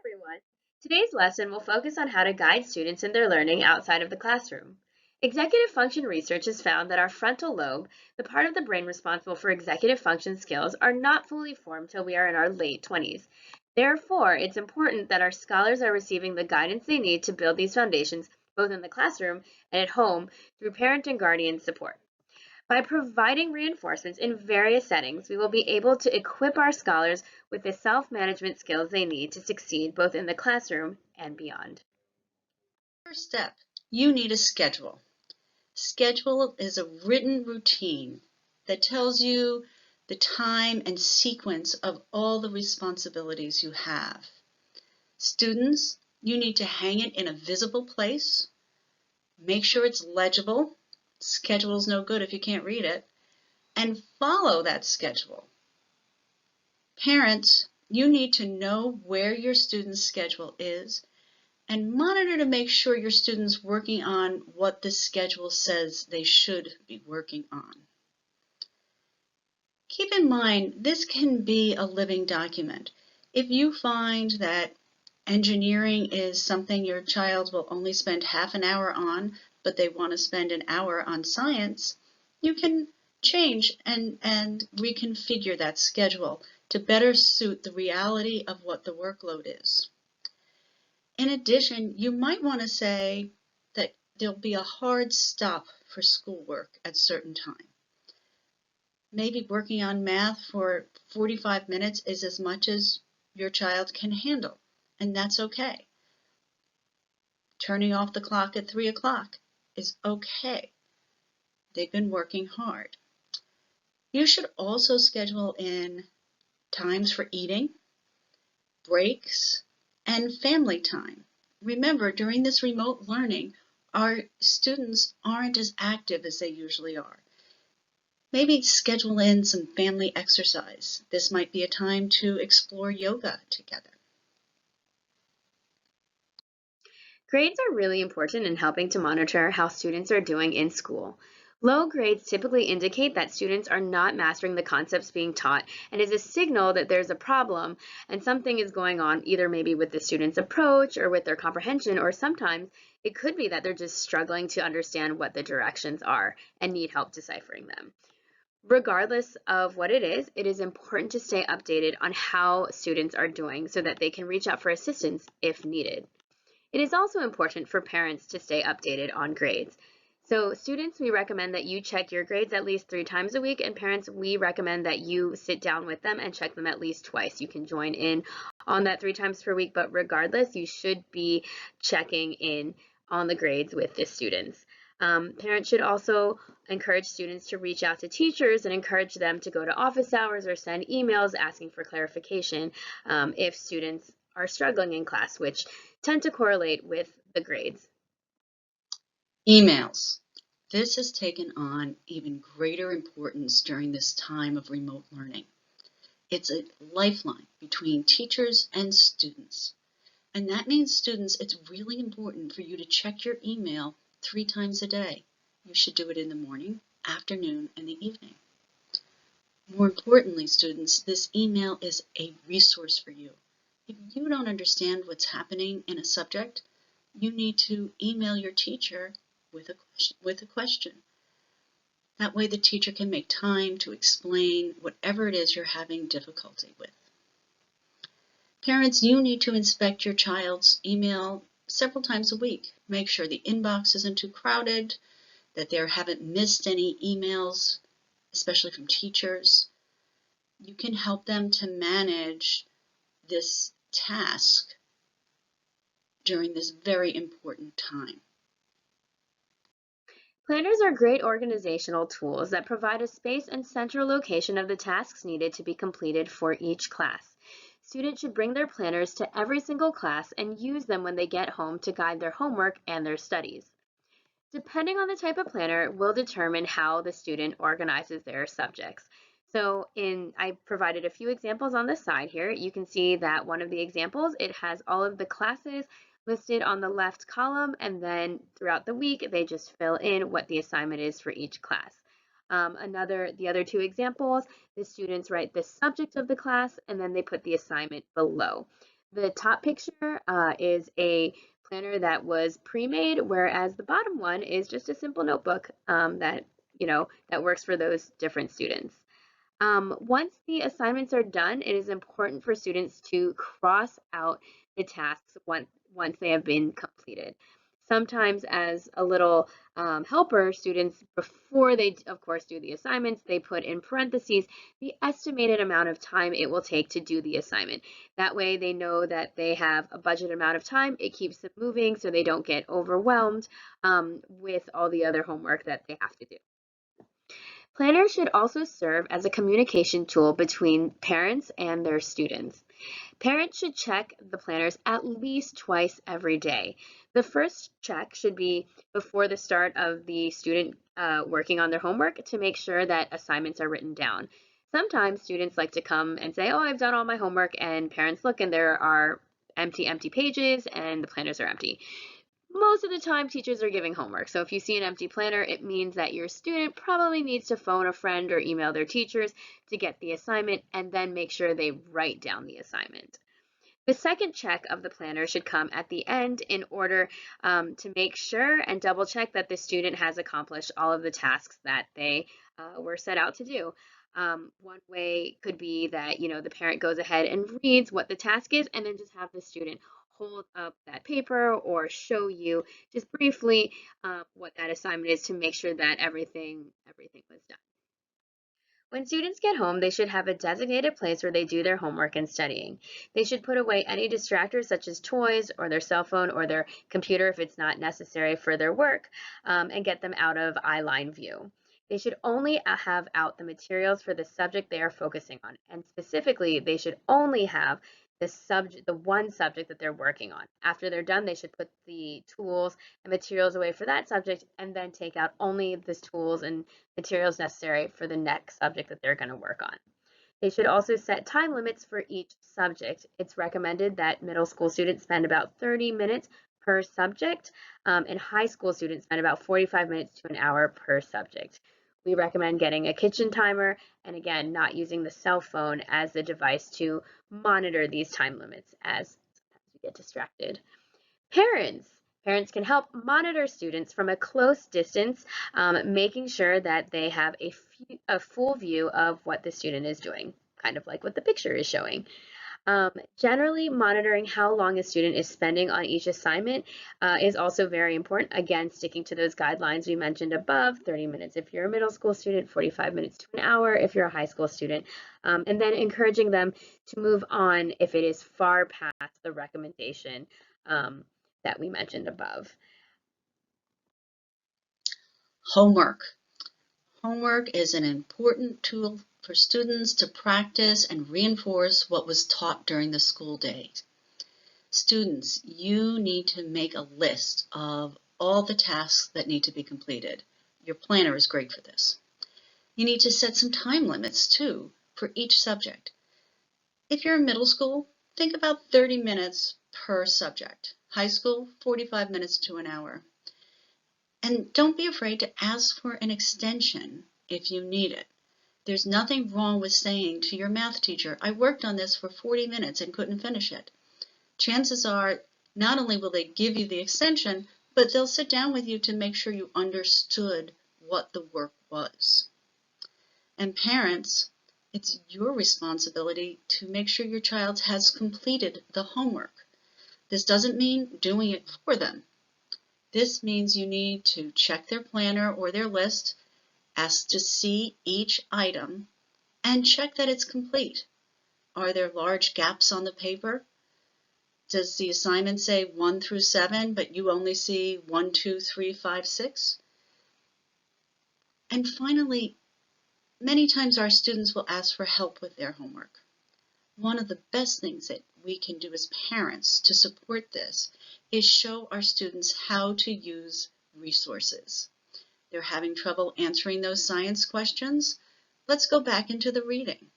everyone. Today's lesson will focus on how to guide students in their learning outside of the classroom. Executive function research has found that our frontal lobe, the part of the brain responsible for executive function skills, are not fully formed till we are in our late 20s. Therefore, it's important that our scholars are receiving the guidance they need to build these foundations both in the classroom and at home through parent and guardian support. By providing reinforcements in various settings, we will be able to equip our scholars with the self-management skills they need to succeed both in the classroom and beyond. First step, you need a schedule. Schedule is a written routine that tells you the time and sequence of all the responsibilities you have. Students, you need to hang it in a visible place. Make sure it's legible. Schedule is no good if you can't read it. And follow that schedule. Parents, you need to know where your student's schedule is and monitor to make sure your students working on what the schedule says they should be working on. Keep in mind, this can be a living document. If you find that engineering is something your child will only spend half an hour on, but they want to spend an hour on science, you can change and reconfigure that schedule to better suit the reality of what the workload is. In addition, you might want to say that there'll be a hard stop for schoolwork at certain time. Maybe working on math for 45 minutes is as much as your child can handle, and that's okay. Turning off the clock at 3 o'clock is okay. They've been working hard. You should also schedule in times for eating, breaks, and family time. Remember, during this remote learning, our students aren't as active as they usually are. Maybe schedule in some family exercise. This might be a time to explore yoga together. Grades are really important in helping to monitor how students are doing in school. Low grades typically indicate that students are not mastering the concepts being taught and is a signal that there's a problem and something is going on either maybe with the student's approach or with their comprehension, or sometimes it could be that they're just struggling to understand what the directions are and need help deciphering them. Regardless of what it is important to stay updated on how students are doing so that they can reach out for assistance if needed. It is also important for parents to stay updated on grades. So students, we recommend that you check your grades at least 3 times a week, and parents, we recommend that you sit down with them and check them at least twice. You can join in on that 3 times per week, but regardless, you should be checking in on the grades with the students. Parents should also encourage students to reach out to teachers and encourage them to go to office hours or send emails asking for clarification if students are struggling in class, which tend to correlate with the grades. Emails. This has taken on even greater importance during this time of remote learning. It's a lifeline between teachers and students. And that means, students, it's really important for you to check your email 3 times a day. You should do it in the morning, afternoon, and the evening. More importantly, students, this email is a resource for you. If you don't understand what's happening in a subject, you need to email your teacher with a question. That way the teacher can make time to explain whatever it is you're having difficulty with. Parents, you need to inspect your child's email several times a week. Make sure the inbox isn't too crowded, that they haven't missed any emails, especially from teachers. You can help them to manage this task during this very important time. Planners are great organizational tools that provide a space and central location of the tasks needed to be completed for each class. Students should bring their planners to every single class and use them when they get home to guide their homework and their studies. Depending on the type of planner will determine how the student organizes their subjects. So I provided a few examples on the side here. You can see that one of the examples, it has all of the classes listed on the left column, and then throughout the week, they just fill in what the assignment is for each class. The other 2 examples, the students write the subject of the class, and then they put the assignment below. The top picture is a planner that was pre-made, whereas the bottom one is just a simple notebook that works for those different students. Once the assignments are done, it is important for students to cross out the tasks once they have been completed. Sometimes as a little helper, students, before they, of course, do the assignments, they put in parentheses the estimated amount of time it will take to do the assignment. That way they know that they have a budget amount of time. It keeps them moving so they don't get overwhelmed with all the other homework that they have to do. Planners should also serve as a communication tool between parents and their students. Parents should check the planners at least twice every day. The first check should be before the start of the student working on their homework to make sure that assignments are written down. Sometimes students like to come and say, oh, I've done all my homework, and parents look and there are empty pages and the planners are empty. Most of the time, teachers are giving homework. So if you see an empty planner, it means that your student probably needs to phone a friend or email their teachers to get the assignment and then make sure they write down the assignment. The second check of the planner should come at the end in order to make sure and double check that the student has accomplished all of the tasks that they were set out to do. One way could be that, the parent goes ahead and reads what the task is and then just have the student hold up that paper or show you just briefly what that assignment is to make sure that everything was done. When students get home, they should have a designated place where they do their homework and studying. They should put away any distractors such as toys or their cell phone or their computer if it's not necessary for their work, and get them out of eye line view. They should only have out the materials for the subject they are focusing on, and specifically, they should only have the one subject that they're working on. After they're done, they should put the tools and materials away for that subject and then take out only the tools and materials necessary for the next subject that they're going to work on. They should also set time limits for each subject. It's recommended that middle school students spend about 30 minutes per subject, and high school students spend about 45 minutes to an hour per subject. We recommend getting a kitchen timer and, again, not using the cell phone as the device to monitor these time limits as we get distracted. Parents can help monitor students from a close distance, making sure that they have a full view of what the student is doing, kind of like what the picture is showing. Generally, monitoring how long a student is spending on each assignment is also very important. Again, sticking to those guidelines we mentioned above, 30 minutes if you're a middle school student, 45 minutes to an hour if you're a high school student, and then encouraging them to move on if it is far past the recommendation that we mentioned above. Homework. Homework is an important tool for students to practice and reinforce what was taught during the school day. Students, you need to make a list of all the tasks that need to be completed. Your planner is great for this. You need to set some time limits too for each subject. If you're in middle school, think about 30 minutes per subject. High school, 45 minutes to an hour. And don't be afraid to ask for an extension if you need it. There's nothing wrong with saying to your math teacher, I worked on this for 40 minutes and couldn't finish it. Chances are, not only will they give you the extension, but they'll sit down with you to make sure you understood what the work was. And parents, it's your responsibility to make sure your child has completed the homework. This doesn't mean doing it for them. This means you need to check their planner or their list, ask to see each item, and check that it's complete. Are there large gaps on the paper? Does the assignment say 1 through 7, but you only see 1, 2, 3, 5, 6? And finally, many times our students will ask for help with their homework. One of the best things that we can do as parents to support this is show our students how to use resources. They're having trouble answering those science questions. Let's go back into the reading.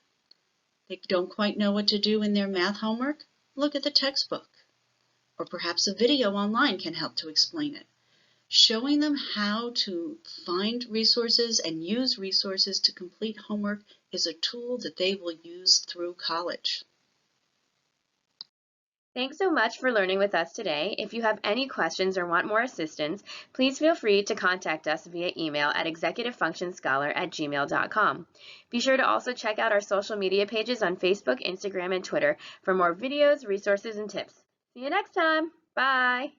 They don't quite know what to do in their math homework? Look at the textbook. Or perhaps a video online can help to explain it. Showing them how to find resources and use resources to complete homework is a tool that they will use through college. Thanks so much for learning with us today. If you have any questions or want more assistance, please feel free to contact us via email at executivefunctionscholar@gmail.com. Be sure to also check out our social media pages on Facebook, Instagram, and Twitter for more videos, resources, and tips. See you next time. Bye.